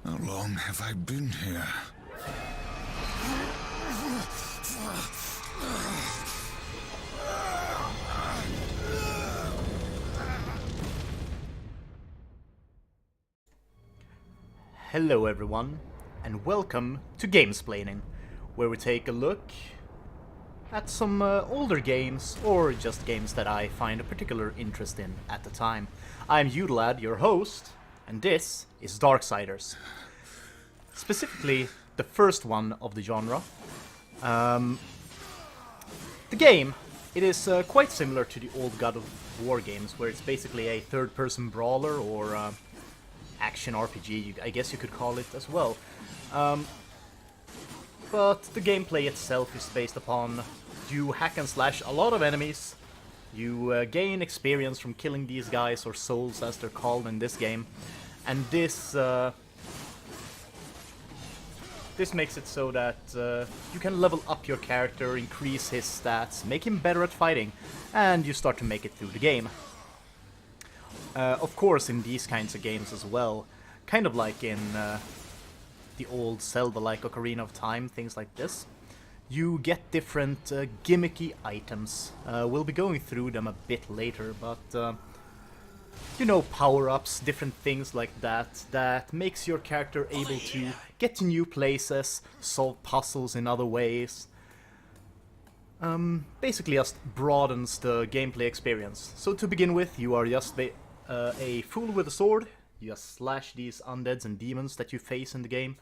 How long have I been here? Hello everyone, and welcome to Gamesplaning, where we take a look at some older games, or just games that I find a particular interest in at the time. I'm Udalad, your host, and this is Darksiders. Specifically, the first one of the genre. The game, it is quite similar to the old God of War games, where it's basically a third-person brawler, or action RPG, I guess you could call it as well. But the gameplay itself is based upon you hack and slash a lot of enemies, you gain experience from killing these guys, or souls as they're called in this game, and this makes it so that you can level up your character, increase his stats, make him better at fighting, and you start to make it through the game. Of course, in these kinds of games as well, kind of like in the old Zelda, like Ocarina of Time, things like this, you get different gimmicky items. We'll be going through them a bit later, but you know, power-ups, different things like that, that makes your character able to get to new places, solve puzzles in other ways. Basically just broadens the gameplay experience. So to begin with, you are just a fool with a sword. You just slash these undeads and demons that you face in the game.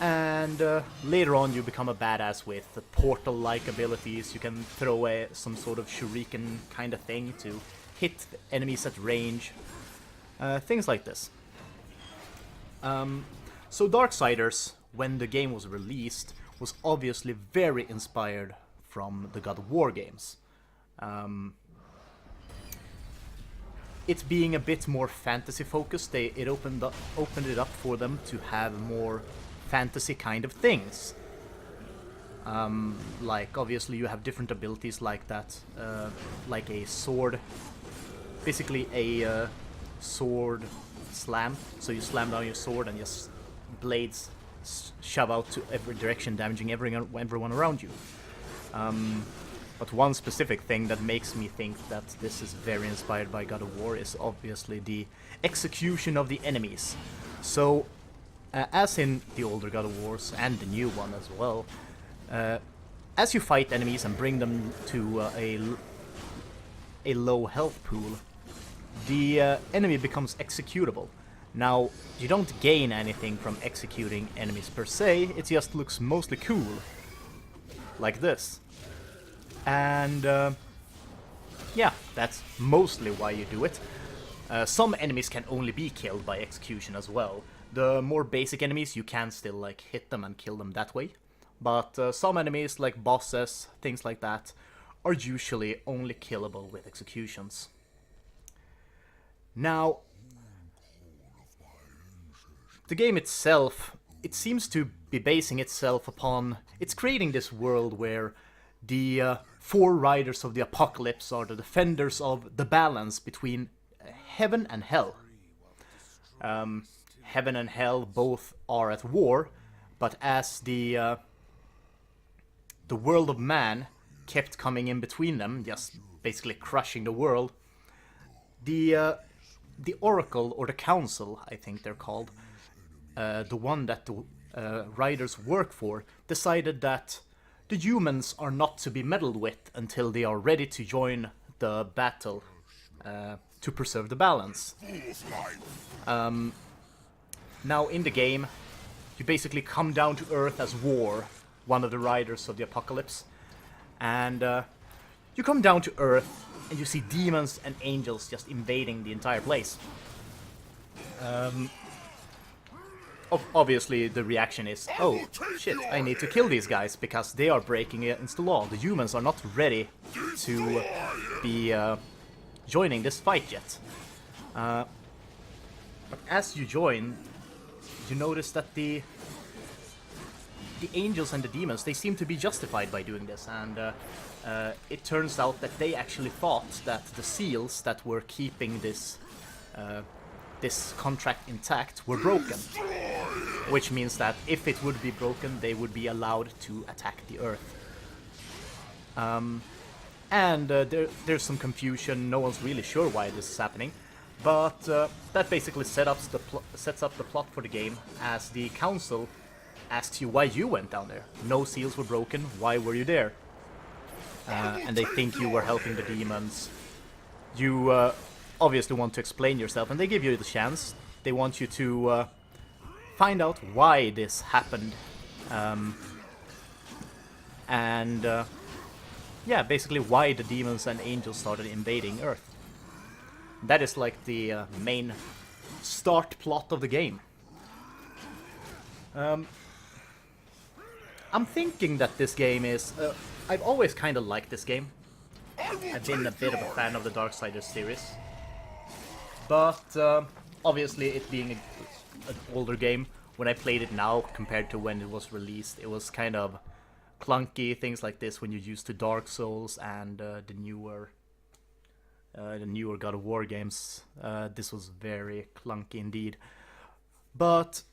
And later on you become a badass with portal-like abilities. You can throw some sort of shuriken kind of thing to hit enemies at range. Things like this. So Darksiders, when the game was released, was obviously very inspired from the God of War games. It being a bit more fantasy focused, it opened it up for them to have more fantasy kind of things. Like obviously you have different abilities like that, like a sword, basically a sword slam. So you slam down your sword and just blades shove out to every direction, damaging everyone around you. But one specific thing that makes me think that this is very inspired by God of War is obviously the execution of the enemies. So, as in the older God of Wars, and the new one as well, as you fight enemies and bring them to a low health pool, the enemy becomes executable. Now, you don't gain anything from executing enemies per se, it just looks mostly cool. Like this. And yeah, that's mostly why you do it. Some enemies can only be killed by execution as well. The more basic enemies, you can still like hit them and kill them that way. But some enemies, like bosses, things like that, are usually only killable with executions. Now, the game itself, it seems to be basing itself upon... It's creating this world where the four riders of the apocalypse are the defenders of the balance between heaven and hell. Heaven and hell both are at war, but as the world of man kept coming in between them, just basically crushing the world, the Oracle, or the Council, I think they're called, the one that the riders work for, decided that the humans are not to be meddled with until they are ready to join the battle to preserve the balance. Now in the game, you basically come down to Earth as War, one of the riders of the apocalypse, and you come down to Earth and you see demons and angels just invading the entire place. Obviously the reaction is, oh shit, I need to kill these guys because they are breaking against the law. The humans are not ready to be joining this fight yet. But as you join, you notice that the angels and the demons, they seem to be justified by doing this, and it turns out that they actually thought that the seals that were keeping this contract intact were broken. which means that if it would be broken, they would be allowed to attack the Earth. There's some confusion, no one's really sure why this is happening, but that basically sets up the plot for the game, as the Council asks you why you went down there. No seals were broken, why were you there? And they think you were helping the demons. You obviously want to explain yourself, and they give you the chance. They want you to find out why this happened. Yeah, basically why the demons and angels started invading Earth. That is like the main start plot of the game. I'm thinking that this game is... I've always kind of liked this game. I've been a bit of a fan of the Darksiders series. But obviously it being an older game, when I played it now compared to when it was released, it was kind of clunky, things like this when you're used to Dark Souls and the newer God of War games. This was very clunky indeed. But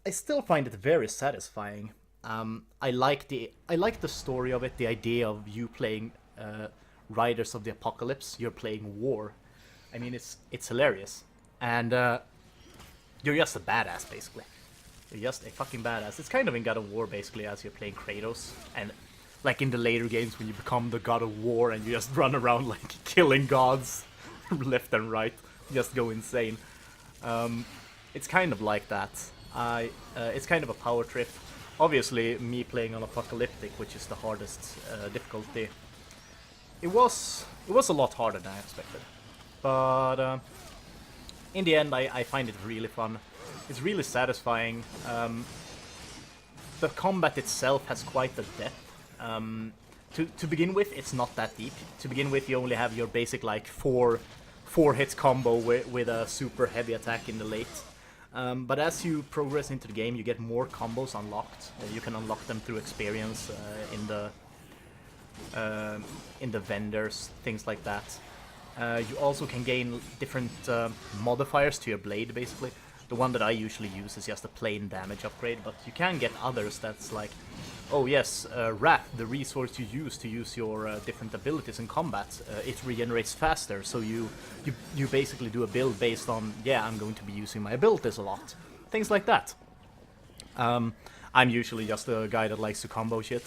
I still find it very satisfying. I like the story of it, the idea of you playing Riders of the Apocalypse. You're playing war. I mean, it's hilarious, and you're just a badass basically. You're just a fucking badass. It's kind of in God of War basically, as you're playing Kratos, and like in the later games when you become the God of War and you just run around like killing gods left and right, just go insane. It's kind of like that. It's kind of a power trip. Obviously, me playing on Apocalyptic, which is the hardest difficulty, it was a lot harder than I expected. But in the end, I find it really fun. It's really satisfying. The combat itself has quite a depth. To begin with, it's not that deep. To begin with, you only have your basic like four hit combo with a super heavy attack in the late. But as you progress into the game, you get more combos unlocked. You can unlock them through experience in the vendors, things like that. You also can gain different modifiers to your blade, basically. The one that I usually use is just a plain damage upgrade, but you can get others that's like, oh yes, Wrath, the resource you use your different abilities in combat, it regenerates faster, so you basically do a build based on, yeah, I'm going to be using my abilities a lot. Things like that. I'm usually just a guy that likes to combo shit,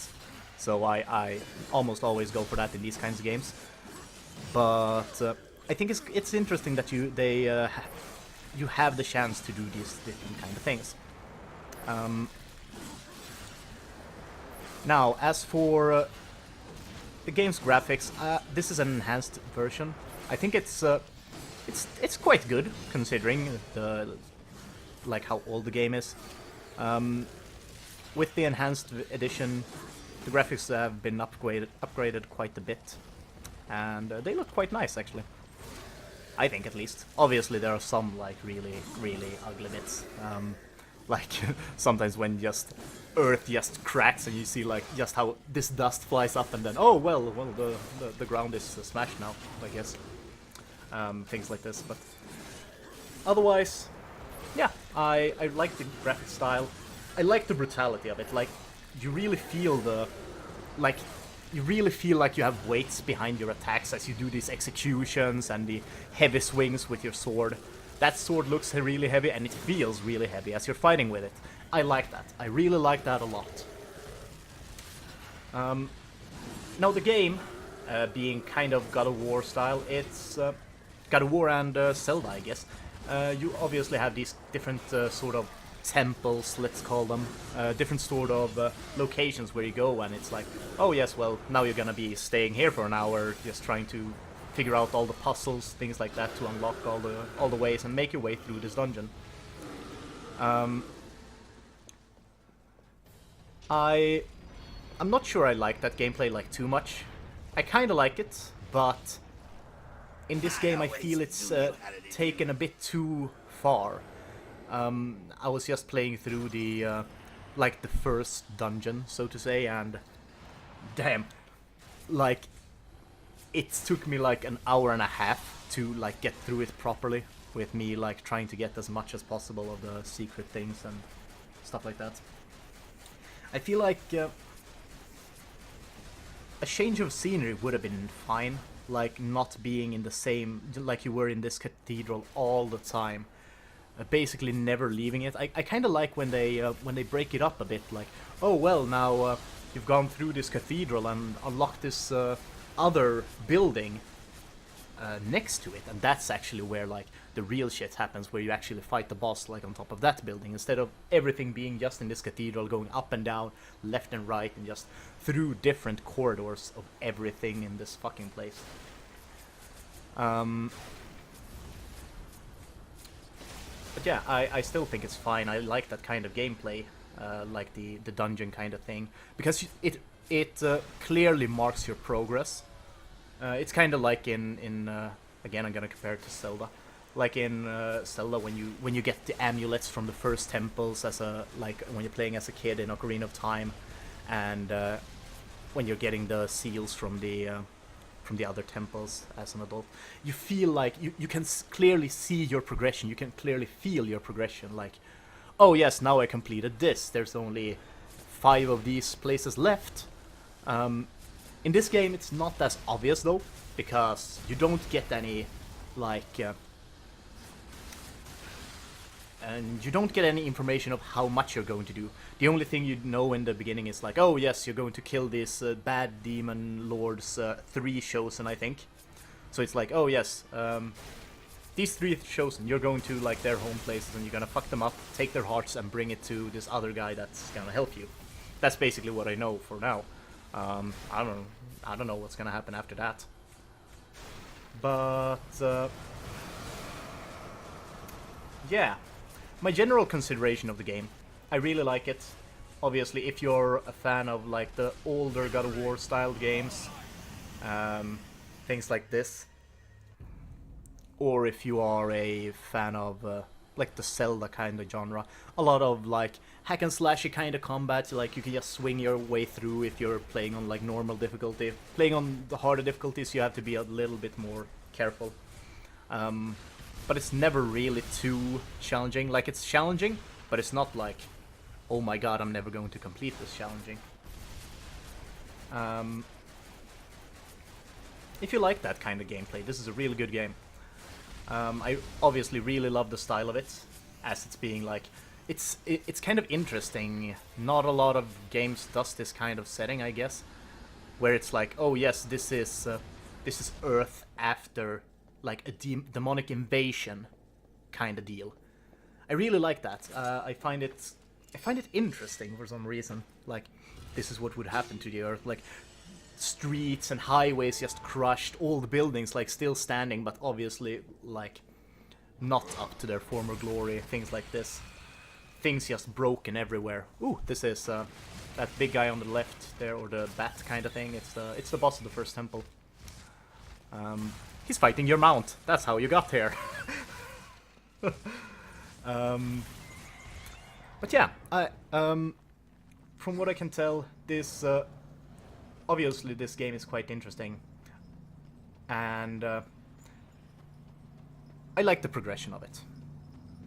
so I almost always go for that in these kinds of games. But I think it's interesting that you have the chance to do these different kind of things. Now, as for the game's graphics, this is an enhanced version. I think it's quite good considering how old the game is. With the enhanced edition, the graphics have been upgraded quite a bit, and they look quite nice actually. I think, at least. Obviously, there are some like really ugly bits. Like sometimes when just Earth just cracks and you see like just how this dust flies up and then oh well the ground is smashed now, I guess. Things like this, but otherwise, yeah, I like the graphic style. I like the brutality of it. Like you really feel like you have weights behind your attacks as you do these executions and the heavy swings with your sword. That sword looks really heavy and it feels really heavy as you're fighting with it. I like that. I really like that a lot. Now the game, being kind of God of War style, it's God of War and Zelda, I guess. You obviously have these different sort of temples, let's call them, different sort of locations where you go, and it's like, oh yes, well, now you're gonna be staying here for an hour, just trying to figure out all the puzzles, things like that, to unlock all the ways and make your way through this dungeon. I'm not sure I like that gameplay like too much. I kind of like it, but in this game I feel it's taken a bit too far. I was just playing through the first dungeon, so to say, and damn, like it took me like an hour and a half to like get through it properly, with me like trying to get as much as possible of the secret things and stuff like that. I feel like a change of scenery would have been fine, like not being in the same, like you were in this cathedral all the time, basically never leaving it. I kind of like when they break it up a bit, like, oh well, now you've gone through this cathedral and unlocked this other building next to it, and that's actually where like the real shit happens, where you actually fight the boss like on top of that building, instead of everything being just in this cathedral, going up and down, left and right, and just through different corridors of everything in this fucking place. But yeah, I still think it's fine. I like that kind of gameplay, like the dungeon kind of thing, because it clearly marks your progress. It's kind of like in again, I'm gonna compare it to Zelda. Like in Zelda, when you get the amulets from the first temples, as a like when you're playing as a kid in Ocarina of Time, and when you're getting the seals from the other temples as an adult, you feel like you can clearly see your progression. You can clearly feel your progression. Like, oh yes, now I completed this. There's only 5 of these places left. In this game, it's not as obvious though, because you don't get any, like, and you don't get any information of how much you're going to do. The only thing you know in the beginning is like, oh yes, you're going to kill these bad demon lords, 3 chosen, I think. So it's like, oh yes, these 3 chosen, you're going to like their home places and you're gonna fuck them up, take their hearts and bring it to this other guy that's gonna help you. That's basically what I know for now. I don't know what's gonna happen after that. But yeah, my general consideration of the game, I really like it. Obviously, if you're a fan of like the older God of War style games, things like this, or if you are a fan of like the Zelda kind of genre, a lot of like hack and slashy kind of combat, like you can just swing your way through if you're playing on like normal difficulty. Playing on the harder difficulties, you have to be a little bit more careful. But it's never really too challenging. Like, it's challenging, but it's not like, oh my god, I'm never going to complete this challenging. If you like that kind of gameplay, this is a really good game. I obviously really love the style of it, as it's being like, it's kind of interesting. Not a lot of games does this kind of setting, I guess, where it's like, oh yes, this is Earth after like a demonic invasion kind of deal. I really like that. I find it interesting for some reason. Like, this is what would happen to the Earth. Like, streets and highways just crushed, all the buildings like still standing, but obviously like not up to their former glory. Things like this. Things just broken everywhere. Ooh, this is that big guy on the left there, or the bat kind of thing. It's the boss of the first temple. He's fighting your mount. That's how you got here. But yeah, from what I can tell, this obviously this game is quite interesting, and I like the progression of it.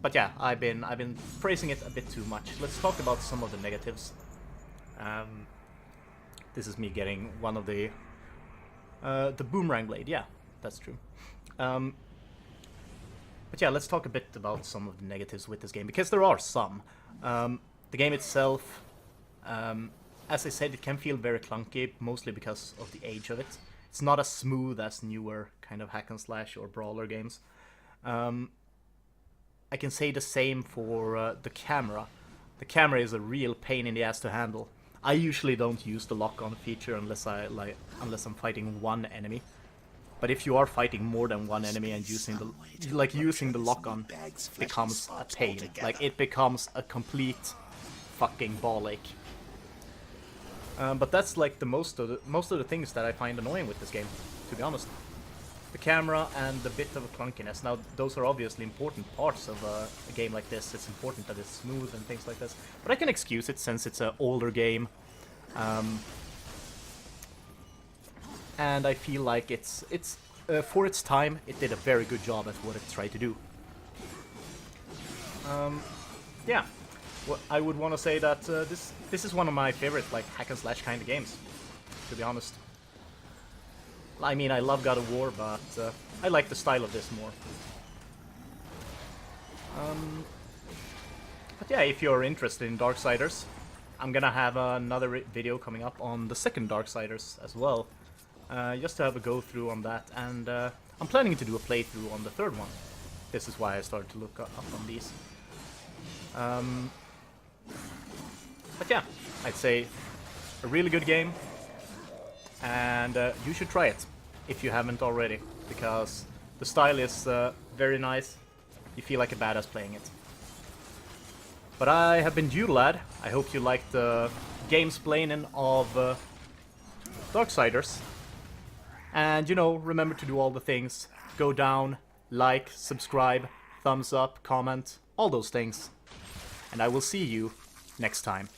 But yeah, I've been praising it a bit too much. Let's talk about some of the negatives. This is me getting one of the boomerang blade. Yeah, that's true. But yeah, let's talk a bit about some of the negatives with this game, because there are some. The game itself, as I said, it can feel very clunky, mostly because of the age of it. It's not as smooth as newer kind of hack and slash or brawler games. I can say the same for the camera. The camera is a real pain in the ass to handle. I usually don't use the lock-on feature unless I'm fighting one enemy. But if you are fighting more than one enemy and using the lock-on becomes a pain. Like, it becomes a complete fucking ball ache. But that's like the most of the things that I find annoying with this game, to be honest. The camera and the bit of a clunkiness. Now, those are obviously important parts of a game like this. It's important that it's smooth and things like this. But I can excuse it since it's an older game. And I feel like it's for its time, it did a very good job at what it tried to do. Yeah. I would want to say that this is one of my favorite like hack and slash kind of games, to be honest. I mean, I love God of War, but I like the style of this more. But yeah, if you're interested in Darksiders, I'm gonna have another video coming up on the second Darksiders as well, just to have a go through on that, and I'm planning to do a playthrough on the third one. This is why I started to look up on these. But yeah, I'd say a really good game, and you should try it if you haven't already, because the style is very nice. You feel like a badass playing it. But I have been Udalad. I hope you liked the gamesplaining of Darksiders. And you know, remember to do all the things. Go down, like, subscribe, thumbs up, comment, all those things. And I will see you next time.